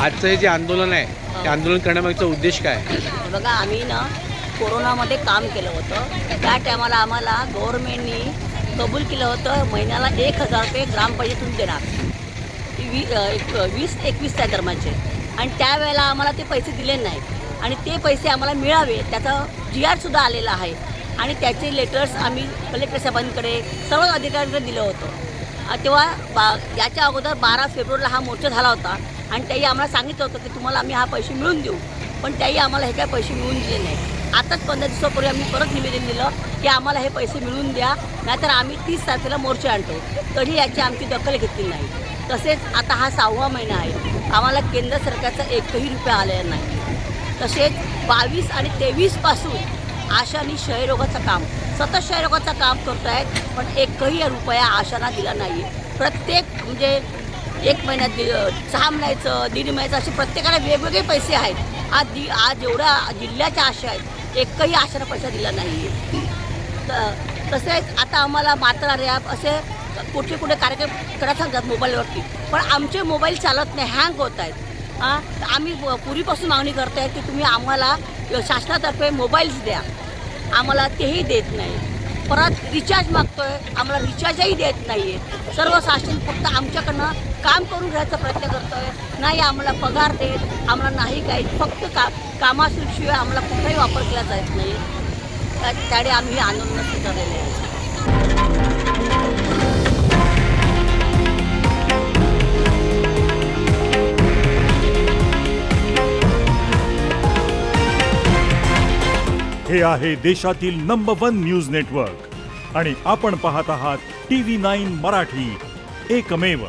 आजचं हे जे आंदोलन आहे ते आंदोलन करण्यामागचा उद्देश काय आहे? बघा, आम्ही ना कोरोनामध्ये काम केलं होतं. त्या टायमाला आम्हाला गव्हर्नमेंटनी कबूल केलं होतं महिन्याला 1,000 रुपये ग्रामपंचायतून देणार, 20-21 त्या दरम्यानचे. आणि त्यावेळेला आम्हाला ते पैसे दिले नाही आणि ते पैसे आम्हाला मिळावे त्याचा GR सुद्धा आलेला आहे आणि त्याचे लेटर्स आम्ही कलेक्टर साहेबांकडे सर्व अधिकाऱ्यांकडे दिलं होतं. तेव्हा याच्या अगोदर 12 फेब्रुवारीला हा मोर्चा झाला होता आणि त्याही आम्हाला सांगितलं होतं की तुम्हाला आम्ही हा पैसे मिळवून देऊ, पण त्याही आम्हाला हे काय पैसे मिळवून दिले नाही. आताच 15 दिवसापूर्वी आम्ही परत निवेदन दिलं की आम्हाला हे पैसे मिळवून द्या, नाहीतर आम्ही 30 तारखेला मोर्चा आणतो. तरी याची आमची दखल घेतली नाही. तसेच आता हा 6वा महिना आहे, आम्हाला केंद्र सरकारचा 1ही रुपया आलेला नाही. तसेच 22 आणि 23पासून आशानी क्षयरोगाचं काम सतत क्षयरोगाचं काम करत आहेत, पण 1ही रुपया आशांना दिला नाही. प्रत्येक म्हणजे 1 महिन्यात 6 महिन्याचं 1.5 महिन्याचं असे प्रत्येकाला वेगवेगळे पैसे आहेत. आज एवढ्या जिल्ह्याच्या आशा आहेत, 1ही आशांना पैसा दिला नाही. तसेच आता आम्हाला मात्रा रॅप असे कुठे कुठे कार्यक्रम करायला सांगतात मोबाईलवरती, पण आमचे मोबाईल चालत नाही, हँग होत आहेत. आम्ही पूर्वीपासून मागणी करतो आहे की तुम्ही आम्हाला शासनातर्फे मोबाईल्स द्या, आम्हाला तेही देत नाही. परत रिचार्ज मागतो आहे, आम्हाला रिचार्जही देत नाही आहे. सर्व शासन फक्त आमच्याकडनं काम करून घ्यायचा प्रयत्न करतो आहे, नाही आम्हाला पगार देत, आम्हाला नाही काही, फक्त कामाशिवाय आम्हाला कुठलाही वापर केला जात नाही. त्यामुळे आम्ही हे आंदोलन स्वीकारलेले आहे. हे आहे देशातील नंबर 1 न्यूज नेटवर्क आणि आपण पाहत आहात TV9 मराठी, एकमेव.